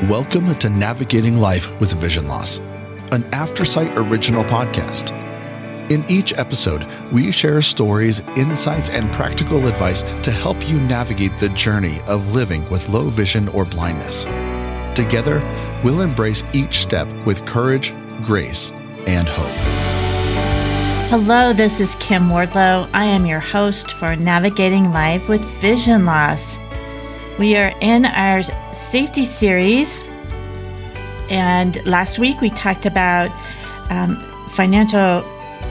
Welcome to Navigating Life with Vision Loss, an Aftersight original podcast. In each episode, we share stories, insights, and practical advice to help you navigate the journey of living with low vision or blindness. Together, we'll embrace each step with courage, grace, and hope. Hello, this is Kim Wardlow. I am your host for Navigating Life with Vision Loss. We are in our safety series, and last week we talked about financial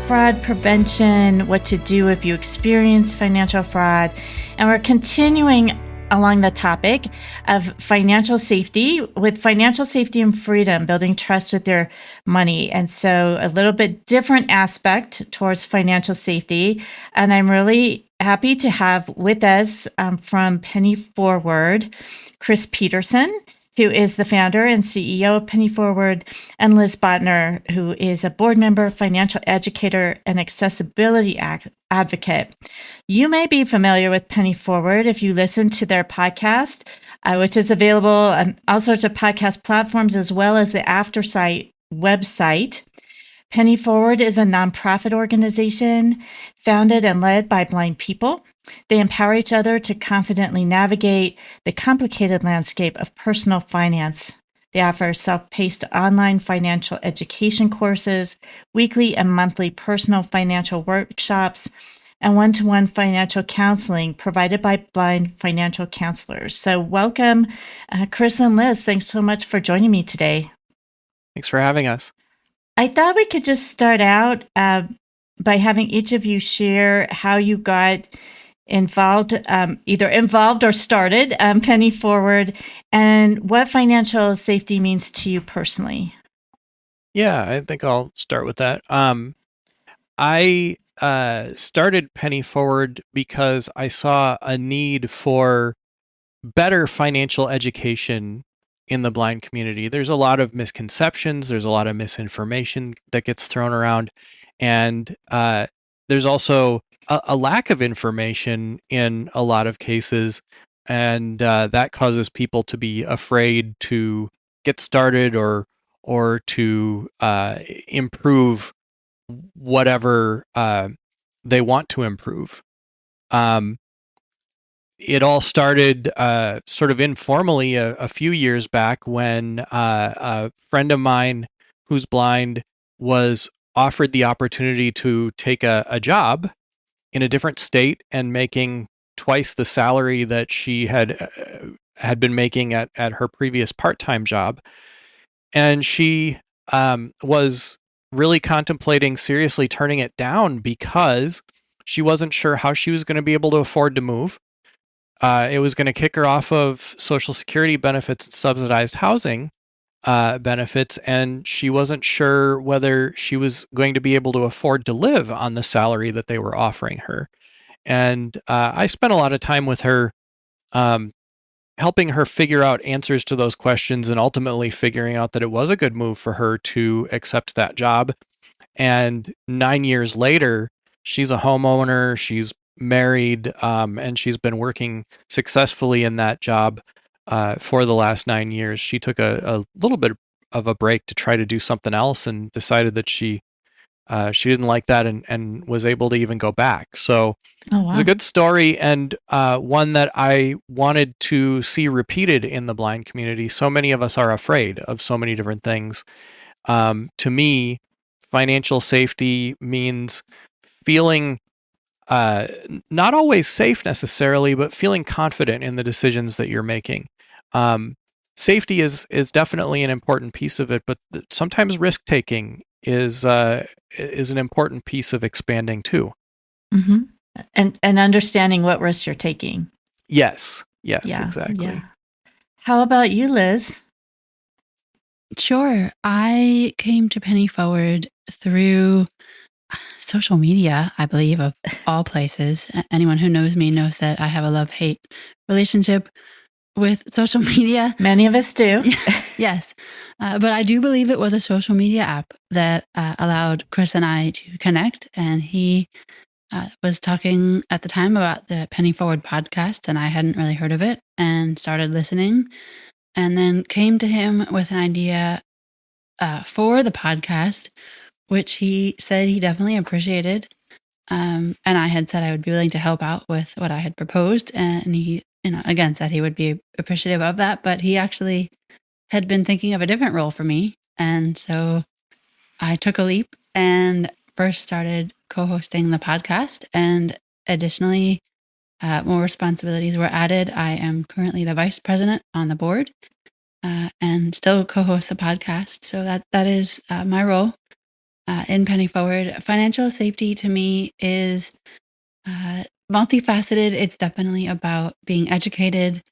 fraud prevention, what to do if you experience financial fraud, and we're continuing along the topic of financial safety with financial safety and freedom, building trust with your money. And so a little bit different aspect towards financial safety. And I'm really happy to have with us from Penny Forward, Chris Peterson, who is the founder and CEO of Penny Forward, and Liz Botner, who is a board member, financial educator, and accessibility advocate. You may be familiar with Penny Forward if you listen to their podcast, which is available on all sorts of podcast platforms, as well as the Aftersight website. Penny Forward is a nonprofit organization founded and led by blind people. They empower each other to confidently navigate the complicated landscape of personal finance. They offer self-paced online financial education courses, weekly and monthly personal financial workshops, and one-to-one financial counseling provided by blind financial counselors. So welcome, Chris and Liz. Thanks so much for joining me today. Thanks for having us. I thought we could just start out by having each of you share how you got involved, either involved or started Penny Forward, and what financial safety means to you personally. Yeah, I think I'll start with that. I started Penny Forward because I saw a need for better financial education in the blind community. There's a lot of misconceptions, there's a lot of misinformation that gets thrown around, and there's also a lack of information in a lot of cases, and that causes people to be afraid to get started or to improve whatever they want to improve. It all started sort of informally a few years back when a friend of mine who's blind was offered the opportunity to take a job in a different state and making twice the salary that she had been making at her previous part-time job. And she was really contemplating seriously turning it down because she wasn't sure how she was going to be able to afford to move. It was going to kick her off of Social Security benefits and subsidized housing benefits, and she wasn't sure whether she was going to be able to afford to live on the salary that they were offering her. And I spent a lot of time with her, helping her figure out answers to those questions, and ultimately figuring out that it was a good move for her to accept that job. And 9 years later, she's a homeowner, she's married, and she's been working successfully in that job for the last 9 years. She took a little bit of a break to try to do something else and decided that she didn't like that and was able to even go back. So Oh, wow. it's a good story, and one that I wanted to see repeated in the blind community. So many of us are afraid of so many different things. To me, financial safety means feeling not always safe necessarily, but feeling confident in the decisions that you're making. Safety is definitely an important piece of it, but sometimes risk taking is an important piece of expanding too. Mm-hmm. And understanding what risks you're taking. Yes, Yeah, exactly. yeah. How about you, Liz? Sure. I came to Penny Forward through social media, I believe, of all places. Anyone who knows me knows that I have a love-hate relationship with social media. Many of us do. Yes. But I do believe it was a social media app that allowed Chris and I to connect. And he was talking at the time about the Penny Forward podcast, and I hadn't really heard of it and started listening. and then came to him with an idea for the podcast, which he said he definitely appreciated. And I had said I would be willing to help out with what I had proposed. And he, again, said he would be appreciative of that. But he actually had been thinking of a different role for me. And so I took a leap and first started co-hosting the podcast. And additionally, more responsibilities were added. I am currently the vice president on the board and still co-host the podcast. So that is my role. In Penny Forward. Financial safety to me is multifaceted. It's definitely about being educated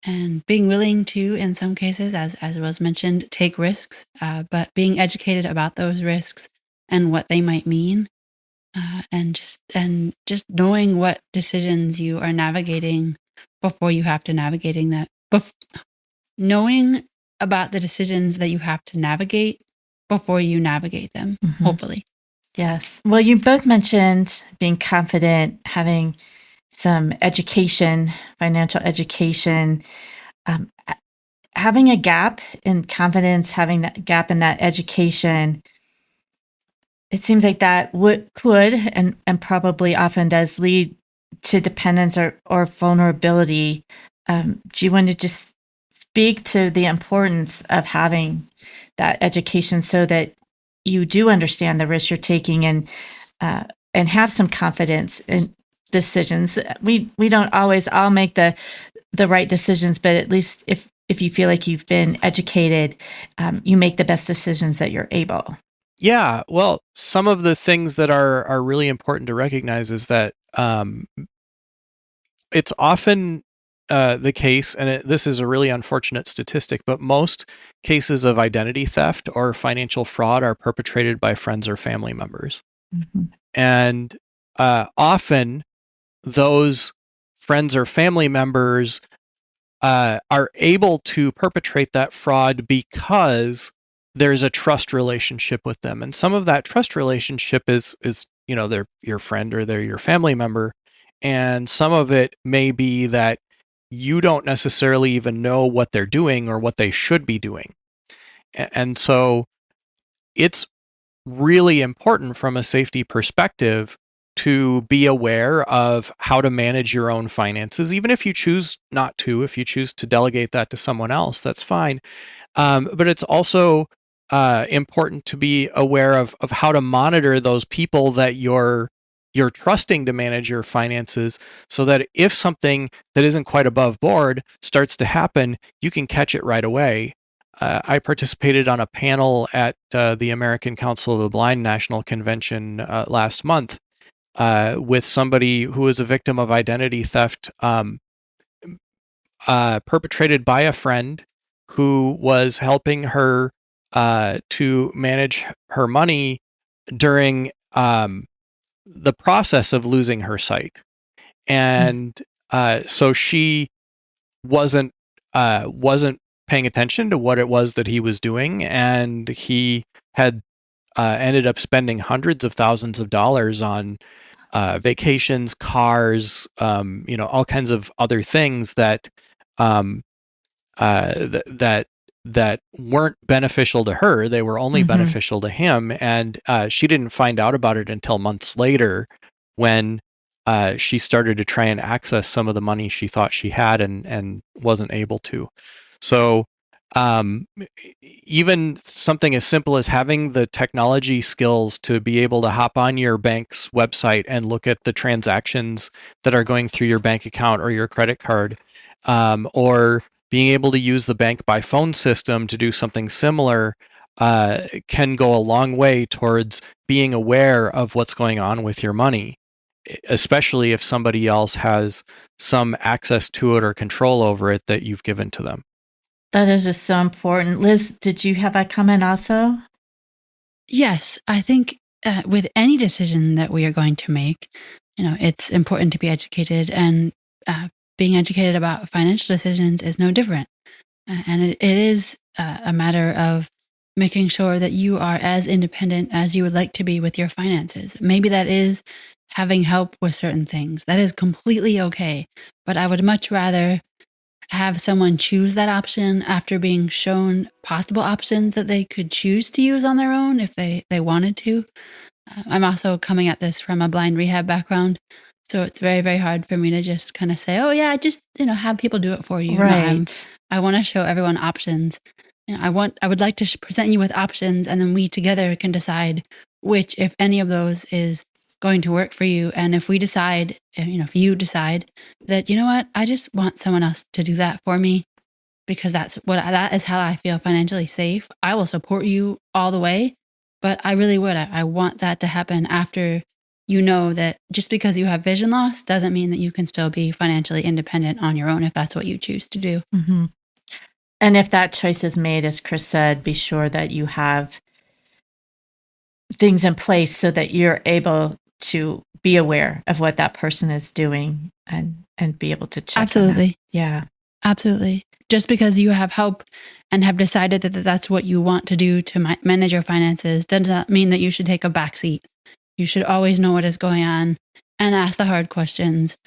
and being willing to, in some cases, as was mentioned, take risks, but being educated about those risks and what they might mean, and just knowing what decisions you are navigating before you have to navigating that. Knowing about the decisions that you have to navigate before you navigate them, hopefully. Yes. Well, you both mentioned being confident, having some education, financial education, having a gap in confidence, having that gap in that education. It seems like that could and probably often does lead to dependence or vulnerability. Do you want to just speak to the importance of having that education so that you do understand the risks you're taking and have some confidence in decisions? We don't always all make the right decisions, but at least if you feel like you've been educated, you make the best decisions that you're able. Yeah, well, some of the things that are really important to recognize is that it's often the case, and this is a really unfortunate statistic, but most cases of identity theft or financial fraud are perpetrated by friends or family members. And often those friends or family members are able to perpetrate that fraud because there's a trust relationship with them. And some of that trust relationship is they're your friend or they're your family member. And some of it may be that you don't necessarily even know what they're doing or what they should be doing. And so it's really important from a safety perspective to be aware of how to manage your own finances, even if you choose not to. If you choose to delegate that to someone else, that's fine. But it's also important to be aware of how to monitor those people that you're trusting to manage your finances, so that if something that isn't quite above board starts to happen, you can catch it right away. I participated on a panel at the American Council of the Blind National Convention last month with somebody who was a victim of identity theft perpetrated by a friend who was helping her to manage her money during the process of losing her sight. And so she wasn't paying attention to what it was that he was doing, and he had ended up spending hundreds of thousands of dollars on vacations, cars, all kinds of other things that that weren't beneficial to her. They were only beneficial to him. And she didn't find out about it until months later, when she started to try and access some of the money she thought she had and wasn't able to. So even something as simple as having the technology skills to be able to hop on your bank's website and look at the transactions that are going through your bank account or your credit card, or being able to use the bank by phone system to do something similar, can go a long way towards being aware of what's going on with your money, especially if somebody else has some access to it or control over it that you've given to them. That is just so important. Liz, did you have a comment also? Yes, I think with any decision that we are going to make, it's important to be educated, and being educated about financial decisions is no different. And it is a matter of making sure that you are as independent as you would like to be with your finances. Maybe that is having help with certain things. That is completely okay. But I would much rather have someone choose that option after being shown possible options that they could choose to use on their own if they wanted to. I'm also coming at this from a blind rehab background, so it's very, very hard for me to just kind of say, oh yeah, just, have people do it for you. Right. I want to show everyone options. I would like to present you with options, and then we together can decide which, if any of those, is going to work for you. And if we decide, if you decide that, what, I just want someone else to do that for me, because that is how I feel financially safe. I will support you all the way, but I really would. I want that to happen after that just because you have vision loss doesn't mean that you can still be financially independent on your own if that's what you choose to do. Mm-hmm. And if that choice is made, as Chris said, be sure that you have things in place so that you're able to be aware of what that person is doing and be able to check. Absolutely. Yeah. Absolutely. Just because you have help and have decided that that's what you want to do to manage your finances does not mean that you should take a backseat. You should always know what is going on and ask the hard questions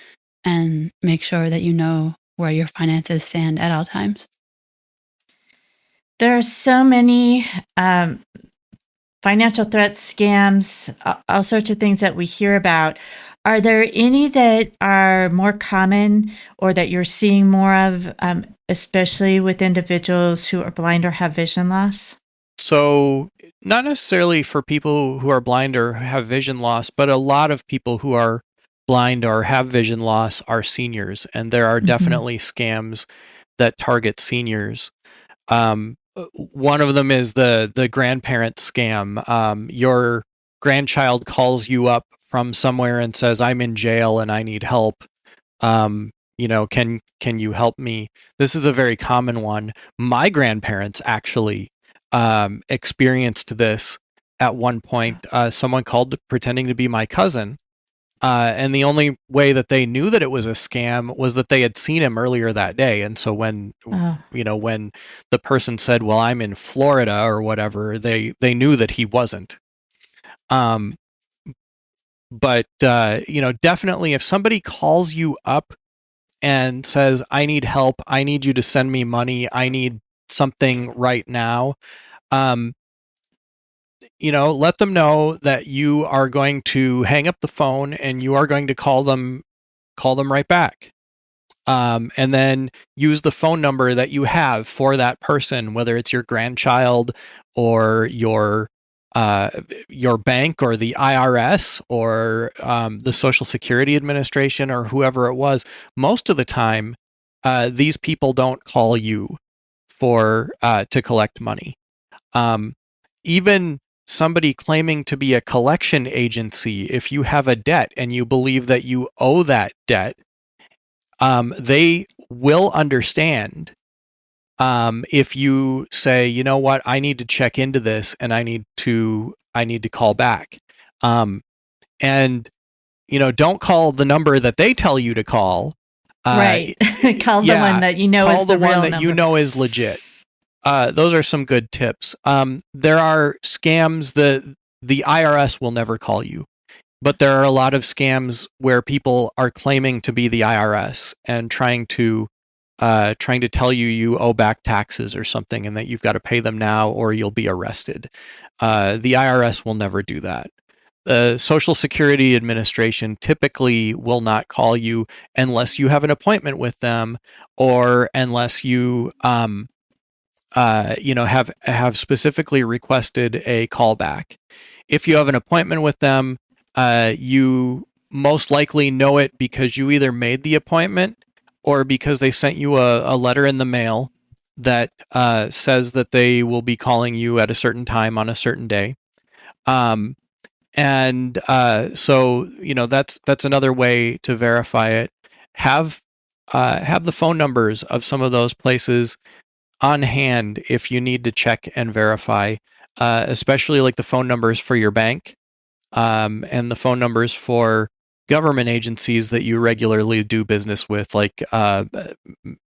and make sure that you know where your finances stand at all times. There are so many financial threats, scams, all sorts of things that we hear about. Are there any that are more common or that you're seeing more of, especially with individuals who are blind or have vision loss? So not necessarily for people who are blind or have vision loss, but a lot of people who are blind or have vision loss are seniors. And there are definitely scams that target seniors. One of them is the grandparent scam. Your grandchild calls you up from somewhere and says, I'm in jail and I need help. Can you help me? This is a very common one. My grandparents actually experienced this at one point. Someone called pretending to be my cousin. And the only way that they knew that it was a scam was that they had seen him earlier that day. And so when the person said, well, I'm in Florida or whatever, they knew that he wasn't. But definitely if somebody calls you up and says, I need help, I need you to send me money, I need something right now, let them know that you are going to hang up the phone and you are going to call them right back. And then use the phone number that you have for that person, whether it's your grandchild or your bank or the IRS or the Social Security Administration or whoever it was. Most of the time, these people don't call you to collect money. Even somebody claiming to be a collection agency, if you have a debt and you believe that you owe that debt, they will understand if you say, you know what, I need to check into this and I need to call back. And don't call the number that they tell you to call. Right. Call the one that you know is the real number. Call the one that you know is legit. Those are some good tips. There are scams that the IRS will never call you, but there are a lot of scams where people are claiming to be the IRS and trying to tell you owe back taxes or something and that you've got to pay them now or you'll be arrested. The IRS will never do that. The Social Security Administration typically will not call you unless you have an appointment with them or unless you have specifically requested a callback. If you have an appointment with them, you most likely know it because you either made the appointment or because they sent you a letter in the mail that says that they will be calling you at a certain time on a certain day. So that's another way to verify it. Have the phone numbers of some of those places on hand if you need to check and verify, especially like the phone numbers for your bank and the phone numbers for government agencies that you regularly do business with, like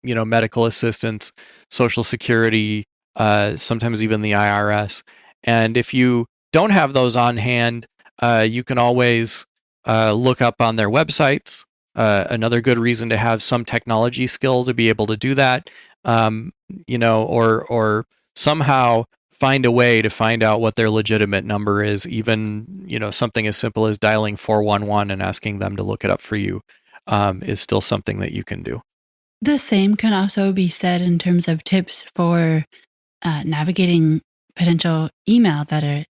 medical assistance, Social Security, sometimes even the IRS. And if you don't have those on hand, you can always look up on their websites another good reason to have some technology skill to be able to do that, or somehow find a way to find out what their legitimate number is, even, something as simple as dialing 411 and asking them to look it up for you is still something that you can do. The same can also be said in terms of tips for navigating potential emails that are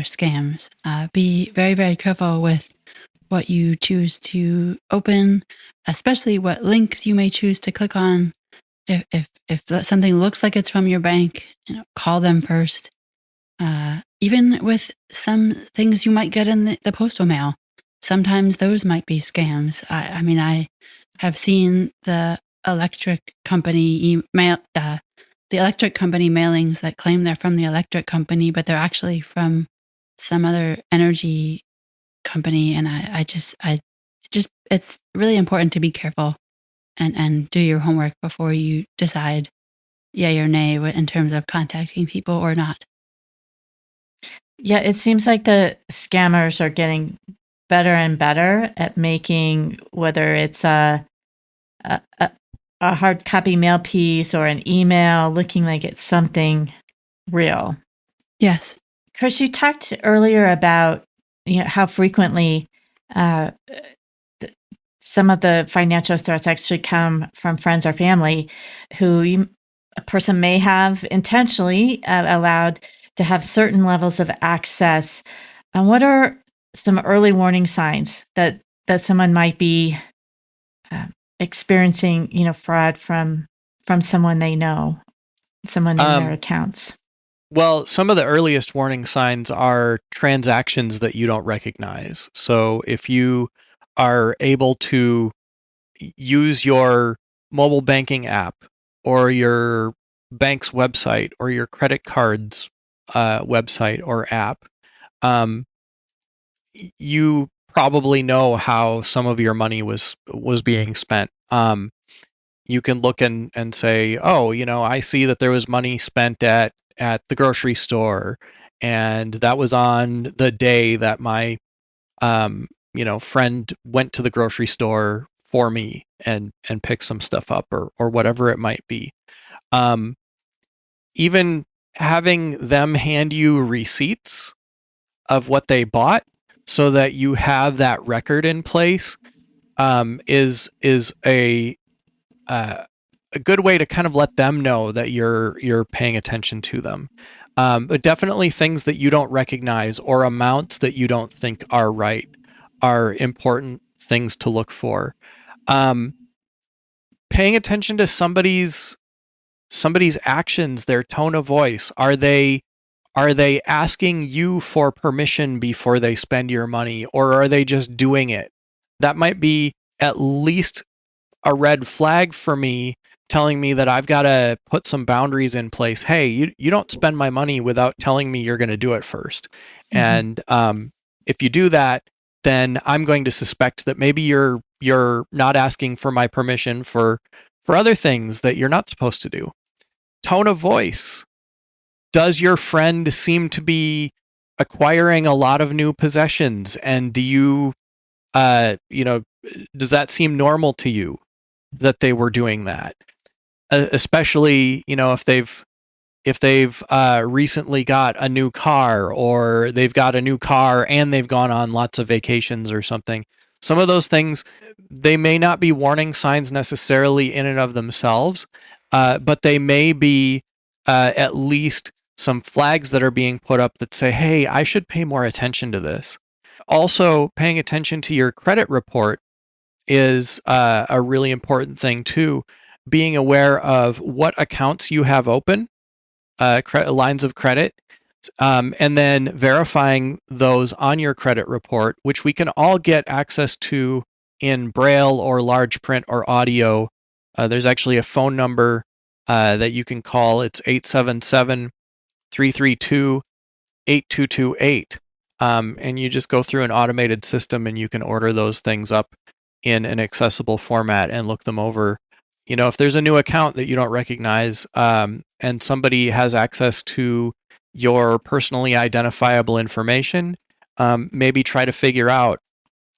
scams. Be very, very careful with what you choose to open, especially what links you may choose to click on. If something looks like it's from your bank, call them first. Even with some things you might get in the postal mail, sometimes those might be scams. I have seen the electric company the electric company mailings that claim they're from the electric company, but they're actually from some other energy company. And it's really important to be careful and do your homework before you decide yay or nay in terms of contacting people or not. Yeah, it seems like the scammers are getting better and better at making, whether it's a hard copy mail piece or an email, looking like it's something real. Yes. Chris, you talked earlier about how frequently some of the financial threats actually come from friends or family who a person may have intentionally allowed to have certain levels of access. And what are some early warning signs that someone might be experiencing, fraud from someone they know, someone in their accounts? Well, some of the earliest warning signs are transactions that you don't recognize. So if you are able to use your mobile banking app or your bank's website or your credit card's website or app, you probably know how some of your money was being spent. You can look and say, oh, I see that there was money spent at the grocery store, and that was on the day that my friend went to the grocery store for me and picked some stuff up or whatever it might be. Even having them hand you receipts of what they bought so that you have that record in place is a good way to kind of let them know that you're paying attention to them. But definitely things that you don't recognize or amounts that you don't think are right are important things to look for. Paying attention to somebody's actions, their tone of voice. Are they asking you for permission before they spend your money, or are they just doing it? That might be at least a red flag for me, telling me that I've got to put some boundaries in place. Hey, you don't spend my money without telling me you're going to do it first. Mm-hmm. And if you do that, then I'm going to suspect that maybe you're not asking for my permission for other things that you're not supposed to do. Tone of voice. Does your friend seem to be acquiring a lot of new possessions? And do you, does that seem normal to you that they were doing that? Especially, if they've recently got a new car, or they've got a new car and they've gone on lots of vacations or something. Some of those things, they may not be warning signs necessarily in and of themselves, but they may be at least some flags that are being put up that say, hey, I should pay more attention to this. Also, paying attention to your credit report is a really important thing too. Being aware of what accounts you have open, lines of credit, and then verifying those on your credit report, which we can all get access to in Braille or large print or audio. There's actually a phone number that you can call. It's 877-332-8228. And you just go through an automated system and you can order those things up in an accessible format and look them over. If there's a new account that you don't recognize, and somebody has access to your personally identifiable information, maybe try to figure out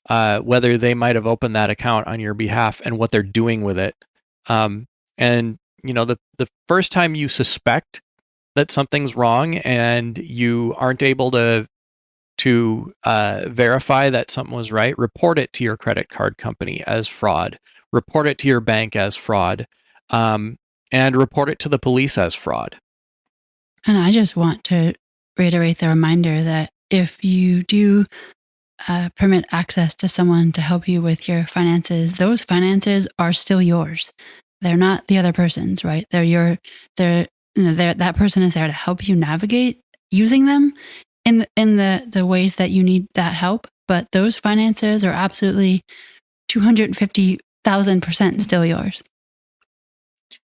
whether they might have opened that account on your behalf and what they're doing with it. And the first time you suspect that something's wrong and you aren't able to verify that something was right, report it to your credit card company as fraud. Report it to your bank as fraud, and report it to the police as fraud. And I just want to reiterate the reminder that if you do permit access to someone to help you with your finances, those finances are still yours. They're not the other person's, right? That person is there to help you navigate using them in the ways that you need that help. But those finances are absolutely 250,000% still yours.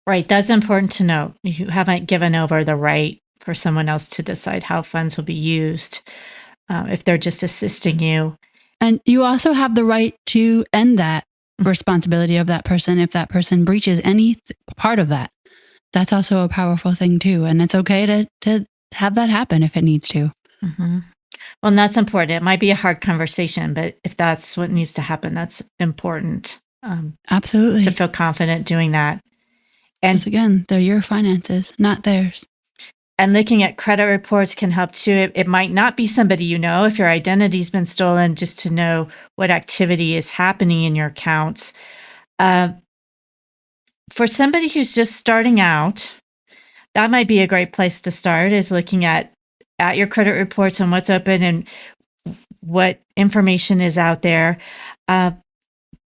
Right. That's important to note. You haven't given over the right for someone else to decide how funds will be used if they're just assisting you. And you also have the right to end that responsibility of that person if that person breaches any part of that. That's also a powerful thing too. And it's okay to have that happen if it needs to. Mm-hmm. Well, and that's important. It might be a hard conversation, but if that's what needs to happen, that's important. Absolutely. To feel confident doing that. And again, they're your finances, not theirs. And looking at credit reports can help too. It might not be somebody you know if your identity's been stolen, just to know what activity is happening in your accounts. For somebody who's just starting out, that might be a great place to start, is looking at your credit reports and what's open and what information is out there.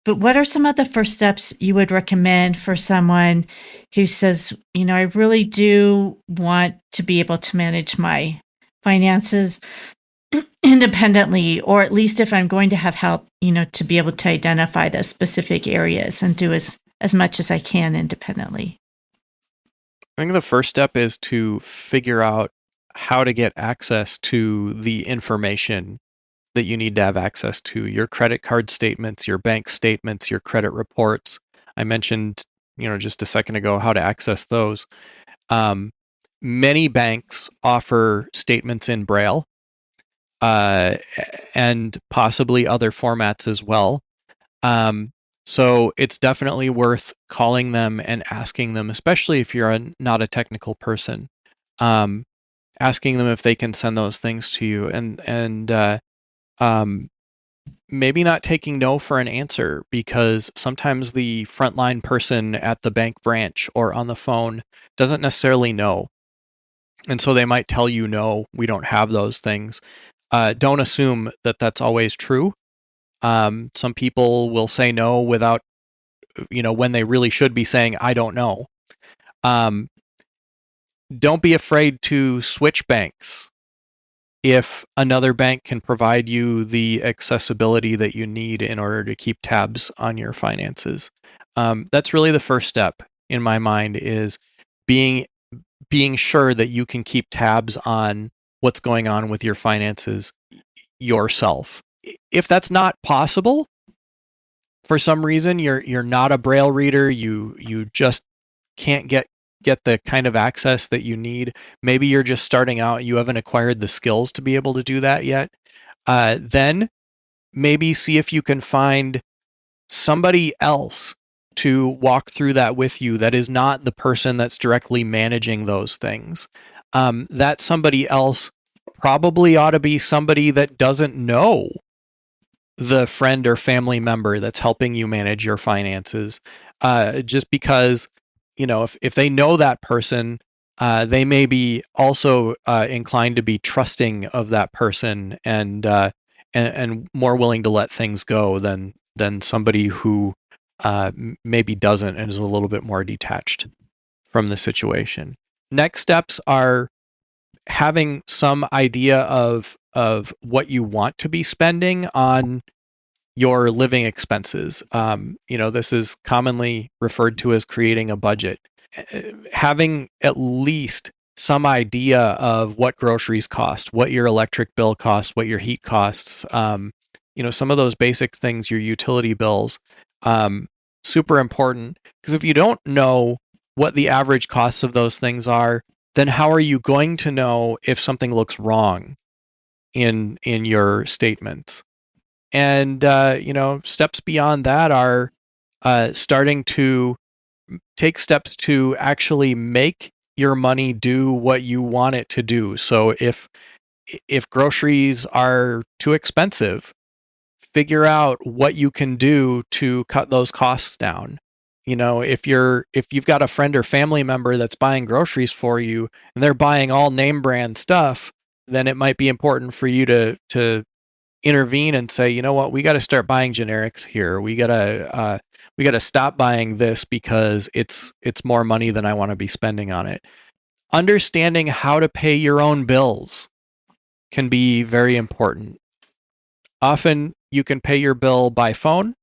But what are some of the first steps you would recommend for someone who says, I really do want to be able to manage my finances independently, or at least if I'm going to have help, to be able to identify the specific areas and do as much as I can independently? I think the first step is to figure out how to get access to the information that you need to have access to: your credit card statements, your bank statements, your credit reports. I mentioned, just a second ago, how to access those. Many banks offer statements in Braille, and possibly other formats as well. So it's definitely worth calling them and asking them, especially if you're not a technical person, asking them if they can send those things to you, and maybe not taking no for an answer, because sometimes the frontline person at the bank branch or on the phone doesn't necessarily know. And so they might tell you, no, we don't have those things. Don't assume that that's always true. Some people will say no without, when they really should be saying, I don't know. Don't be afraid to switch banks if another bank can provide you the accessibility that you need in order to keep tabs on your finances. That's really the first step in my mind, is being sure that you can keep tabs on what's going on with your finances yourself. If that's not possible, for some reason you're not a Braille reader, you just can't get the kind of access that you need. Maybe you're just starting out, you haven't acquired the skills to be able to do that yet. Then maybe see if you can find somebody else to walk through that with you that is not the person that's directly managing those things. That somebody else probably ought to be somebody that doesn't know the friend or family member that's helping you manage your finances. Just because, if they know that person, they may be also inclined to be trusting of that person and more willing to let things go than somebody who maybe doesn't and is a little bit more detached from the situation. Next steps are having some idea of what you want to be spending on your living expenses. This is commonly referred to as creating a budget. Having at least some idea of what groceries cost, what your electric bill costs, what your heat costs, some of those basic things, your utility bills, super important. Because if you don't know what the average costs of those things are, then how are you going to know if something looks wrong in your statements? And steps beyond that are starting to take steps to actually make your money do what you want it to do. So if groceries are too expensive, figure out what you can do to cut those costs down. If you've got a friend or family member that's buying groceries for you and they're buying all name brand stuff, then it might be important for you to intervene and say, you know what, we got to start buying generics here. We got to stop buying this because it's more money than I want to be spending on it. Understanding how to pay your own bills can be very important. Often you can pay your bill by phone.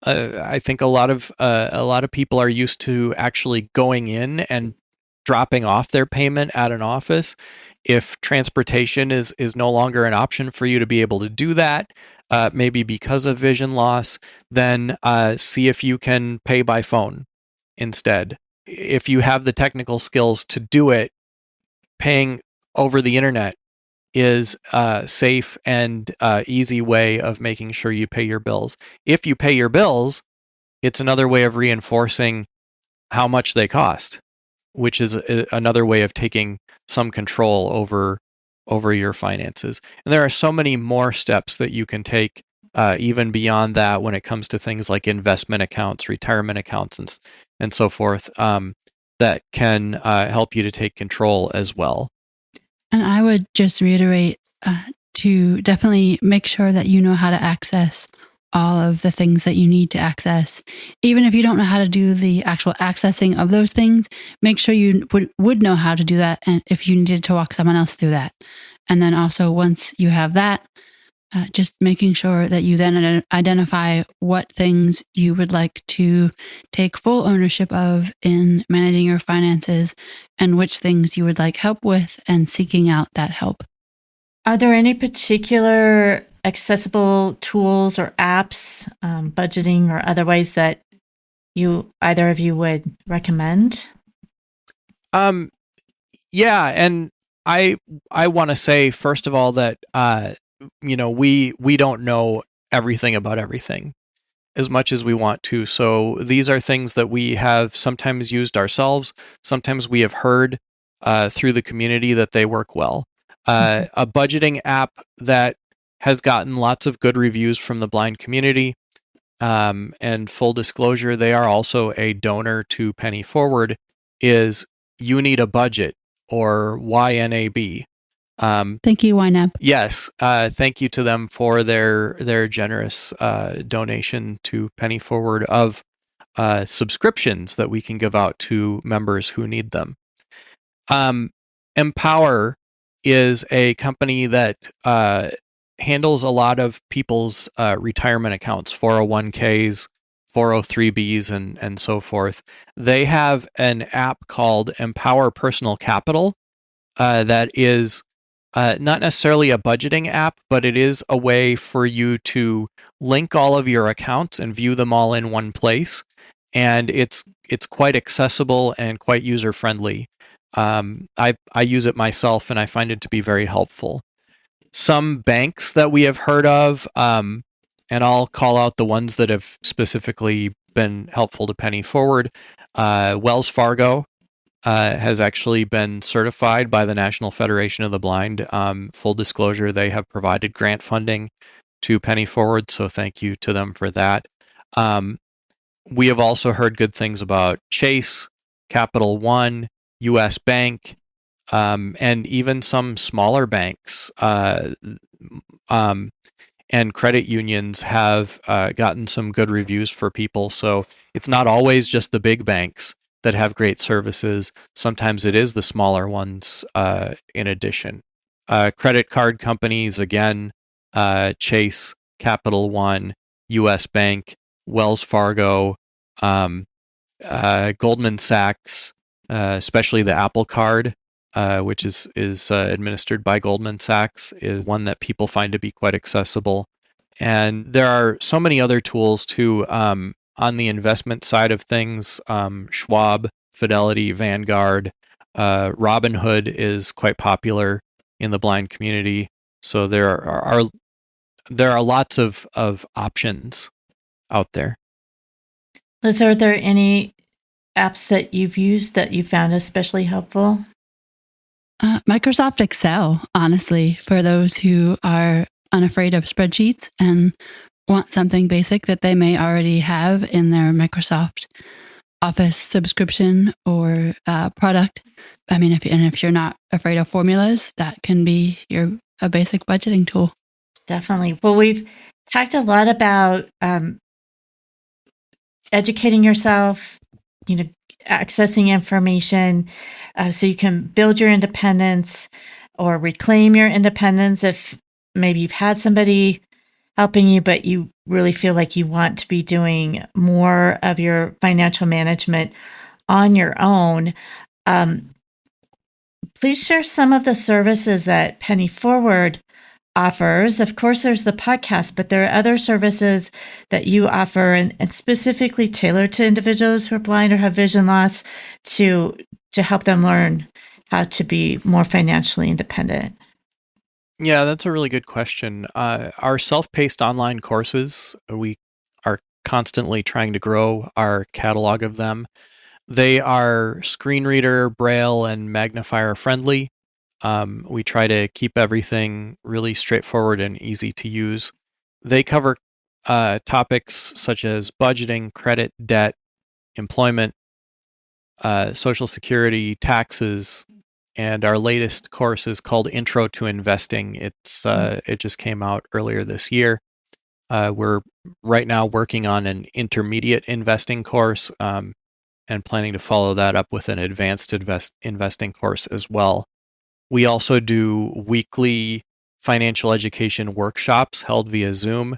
I think a lot of people are used to actually going in and dropping off their payment at an office. If transportation is no longer an option for you to be able to do that, maybe because of vision loss, then see if you can pay by phone instead. If you have the technical skills to do it, paying over the internet is a safe and easy way of making sure you pay your bills. If you pay your bills, it's another way of reinforcing how much they cost, which is another way of taking some control over your finances. And there are so many more steps that you can take even beyond that when it comes to things like investment accounts, retirement accounts, and so forth, that can help you to take control as well. And I would just reiterate to definitely make sure that you know how to access all of the things that you need to access. Even if you don't know how to do the actual accessing of those things, make sure you would know how to do that, and if you needed to walk someone else through that. And then also once you have that, just making sure that you then identify what things you would like to take full ownership of in managing your finances and which things you would like help with, and seeking out that help. Are there any particular accessible tools or apps, budgeting or other ways that either of you would recommend? Yeah, and I want to say first of all that we don't know everything about everything as much as we want to. So these are things that we have sometimes used ourselves. Sometimes we have heard through the community that they work well. A budgeting app that has gotten lots of good reviews from the blind community. And full disclosure, they are also a donor to Penny Forward, is You Need a Budget, or YNAB. Thank you, YNAB. Yes, thank you to them for their generous donation to Penny Forward of subscriptions that we can give out to members who need them. Empower is a company that handles a lot of people's retirement accounts, 401ks, 403bs, and so forth. They have an app called Empower Personal Capital that is not necessarily a budgeting app, but it is a way for you to link all of your accounts and view them all in one place. And it's quite accessible and quite user-friendly. I use it myself, and I find it to be very helpful. Some banks that we have heard of, and I'll call out the ones that have specifically been helpful to Penny Forward. Wells Fargo has actually been certified by the National Federation of the Blind. Full disclosure, they have provided grant funding to Penny Forward, so thank you to them for that. We have also heard good things about Chase, Capital One, U.S. Bank, and even some smaller banks and credit unions have gotten some good reviews for people. So it's not always just the big banks that have great services. Sometimes it is the smaller ones in addition. Credit card companies, again, Chase, Capital One, U.S. Bank, Wells Fargo, Goldman Sachs, especially the Apple Card, which is administered by Goldman Sachs, is one that people find to be quite accessible. And there are so many other tools too on the investment side of things. Schwab, Fidelity, Vanguard, Robinhood is quite popular in the blind community. So there are there are lots of options out there. Liz, are there any apps that you've used that you found especially helpful? Microsoft Excel, honestly, for those who are unafraid of spreadsheets and want something basic that they may already have in their Microsoft Office subscription or product. I mean, if you're not afraid of formulas, that can be a basic budgeting tool. Definitely. Well, we've talked a lot about educating yourself, accessing information so you can build your independence or reclaim your independence if maybe you've had somebody helping you, but you really feel like you want to be doing more of your financial management on your own. Please share some of the services that Penny Forward offers. Of course, there's the podcast, but there are other services that you offer and specifically tailored to individuals who are blind or have vision loss to help them learn how to be more financially independent. Yeah, that's a really good question. Our self-paced online courses, we are constantly trying to grow our catalog of them. They are screen reader, braille, and magnifier friendly. We try to keep everything really straightforward and easy to use. They cover topics such as budgeting, credit, debt, employment, Social Security, taxes, and our latest course is called Intro to Investing. It just came out earlier this year. We're right now working on an intermediate investing course and planning to follow that up with an advanced investing course as well. We also do weekly financial education workshops held via Zoom.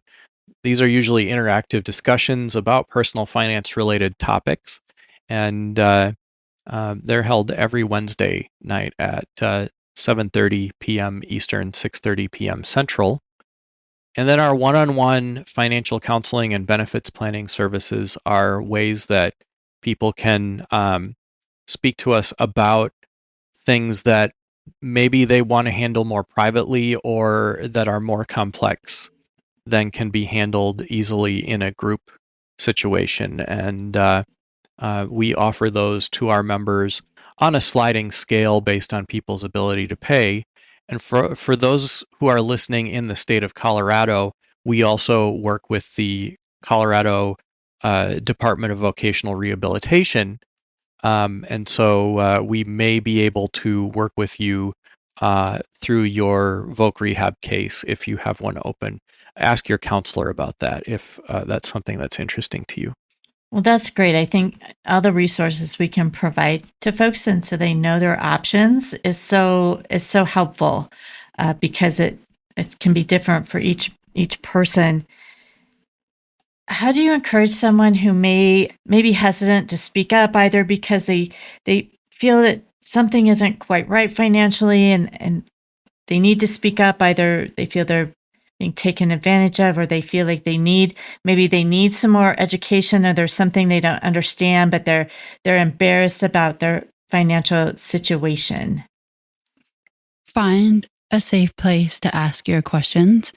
These are usually interactive discussions about personal finance related topics, and they're held every Wednesday night at 7:30 p.m. Eastern, 6:30 p.m. Central. And then our one-on-one financial counseling and benefits planning services are ways that people can speak to us about things that maybe they want to handle more privately or that are more complex than can be handled easily in a group situation. And we offer those to our members on a sliding scale based on people's ability to pay. And for those who are listening in the state of Colorado, we also work with the Colorado Department of Vocational Rehabilitation. And so we may be able to work with you through your voc rehab case if you have one open. Ask your counselor about that if that's something that's interesting to you. Well, that's great. I think all the resources we can provide to folks and so they know their options is so helpful because it can be different for each person. How do you encourage someone who may be hesitant to speak up either because they feel that something isn't quite right financially and they need to speak up, either they feel they're being taken advantage of or they feel like they need some more education or there's something they don't understand, but they're embarrassed about their financial situation? Find a safe place to ask your questions,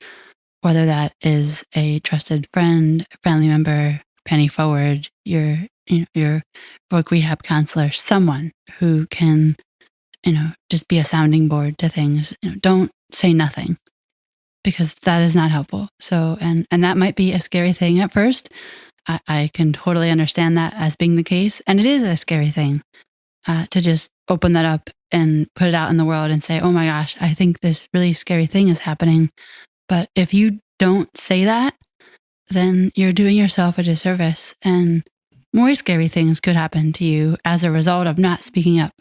whether that is a trusted friend, family member, Penny Forward, your voc rehab counselor, someone who can, just be a sounding board to things. Don't say nothing because that is not helpful. So, and that might be a scary thing at first. I can totally understand that as being the case. And it is a scary thing to just open that up and put it out in the world and say, oh my gosh, I think this really scary thing is happening. But if you don't say that, then you're doing yourself a disservice and more scary things could happen to you as a result of not speaking up.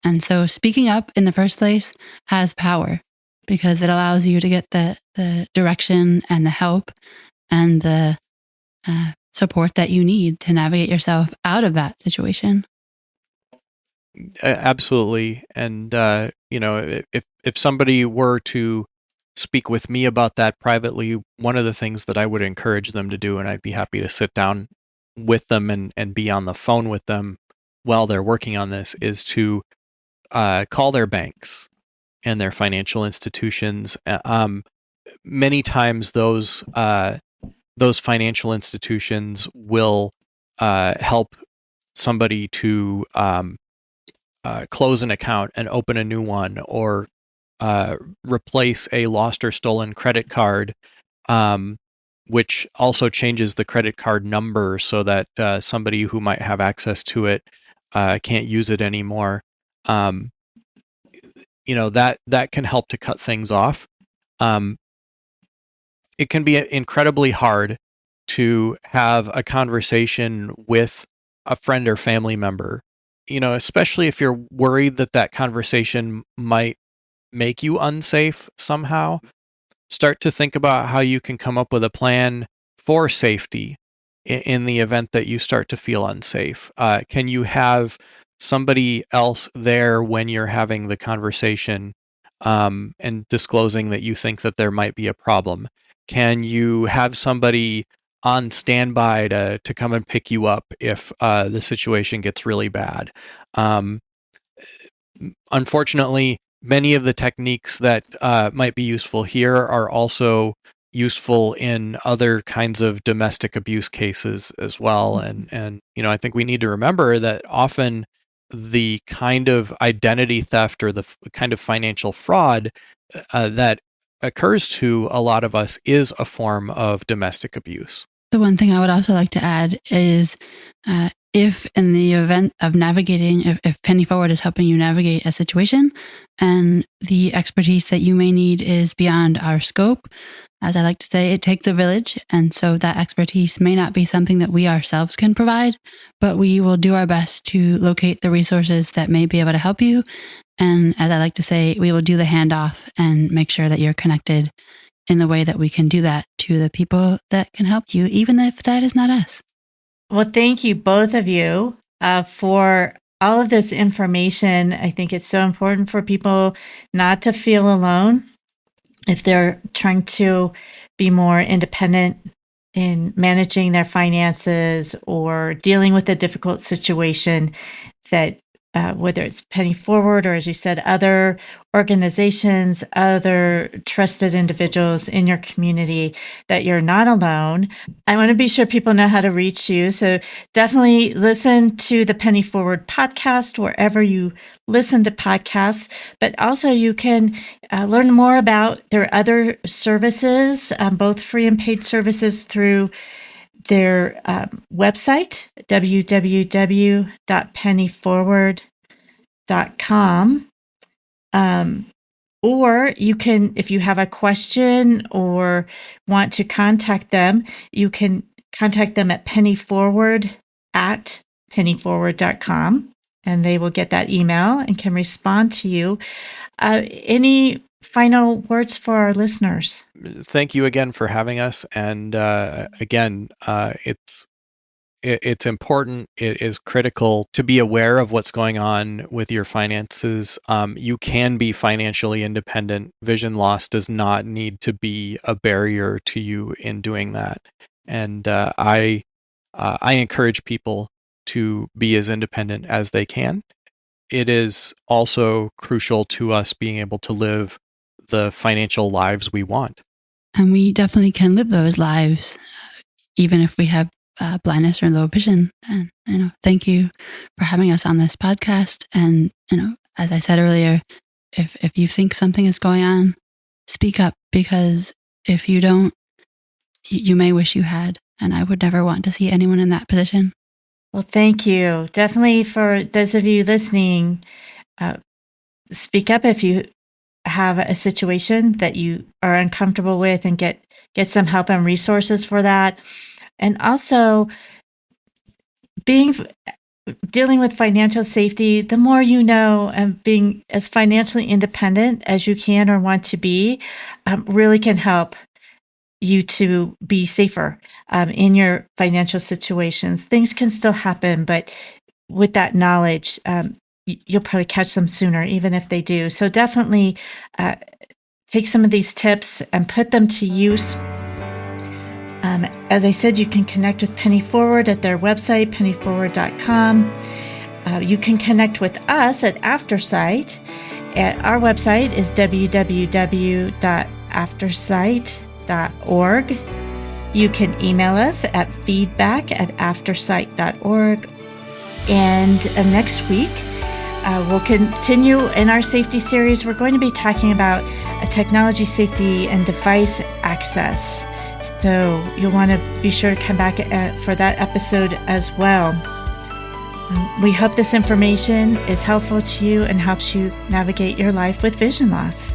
And so speaking up in the first place has power because it allows you to get the direction and the help and the support that you need to navigate yourself out of that situation. Absolutely. And, if somebody were to speak with me about that privately, one of the things that I would encourage them to do, and I'd be happy to sit down with them and be on the phone with them while they're working on this, is to call their banks and their financial institutions. many times those financial institutions will help somebody to close an account and open a new one, or replace a lost or stolen credit card, which also changes the credit card number so that somebody who might have access to it can't use it anymore. That can help to cut things off. It can be incredibly hard to have a conversation with a friend or family member, especially if you're worried that conversation might make you unsafe somehow. Start to think about how you can come up with a plan for safety in the event that you start to feel unsafe. Can you have somebody else there when you're having the conversation and disclosing that you think that there might be a problem? Can you have somebody on standby to come and pick you up if the situation gets really bad? Unfortunately, many of the techniques that might be useful here are also useful in other kinds of domestic abuse cases as well. And I think we need to remember that often the kind of identity theft or the kind of financial fraud that occurs to a lot of us is a form of domestic abuse. The one thing I would also like to add is if in the event of navigating, if Penny Forward is helping you navigate a situation and the expertise that you may need is beyond our scope, as I like to say, it takes a village. And so that expertise may not be something that we ourselves can provide, but we will do our best to locate the resources that may be able to help you. And as I like to say, we will do the handoff and make sure that you're connected in the way that we can do that to the people that can help you, even if that is not us. Well, thank you, both of you, for all of this information. I think it's so important for people not to feel alone if they're trying to be more independent in managing their finances or dealing with a difficult situation, that whether it's Penny Forward or, as you said, other organizations, other trusted individuals in your community, that you're not alone. I want to be sure people know how to reach you. So definitely listen to the Penny Forward podcast wherever you listen to podcasts, but also you can learn more about their other services, both free and paid services, through their website, www.pennyforward.com. Or you can, if you have a question or want to contact them, you can contact them at pennyforward@pennyforward.com, and they will get that email and can respond to you. Any final words for our listeners? Thank you again for having us. And again, it's important. It is critical to be aware of what's going on with your finances. You can be financially independent. Vision loss does not need to be a barrier to you in doing that. And I encourage people to be as independent as they can. It is also crucial to us being able to live the financial lives we want. And we definitely can live those lives, even if we have blindness or low vision. And, thank you for having us on this podcast. And, as I said earlier, if you think something is going on, speak up, because if you don't, you may wish you had. And I would never want to see anyone in that position. Well, thank you. Definitely for those of you listening, speak up if you have a situation that you are uncomfortable with, and get some help and resources for that. And also, dealing with financial safety, the more you know, and being as financially independent as you can or want to be, really can help you to be safer in your financial situations. Things can still happen, but with that knowledge, you'll probably catch them sooner, even if they do. So definitely take some of these tips and put them to use. As I said, you can connect with Penny Forward at their website, pennyforward.com. You can connect with us at Aftersight. Our website is www.aftersight.com. feedback@aftersight.org. You can email us at feedback@aftersight.org. And next week, we'll continue in our safety series. We're going to be talking about technology safety and device access. So you'll want to be sure to come back for that episode as well. We hope this information is helpful to you and helps you navigate your life with vision loss.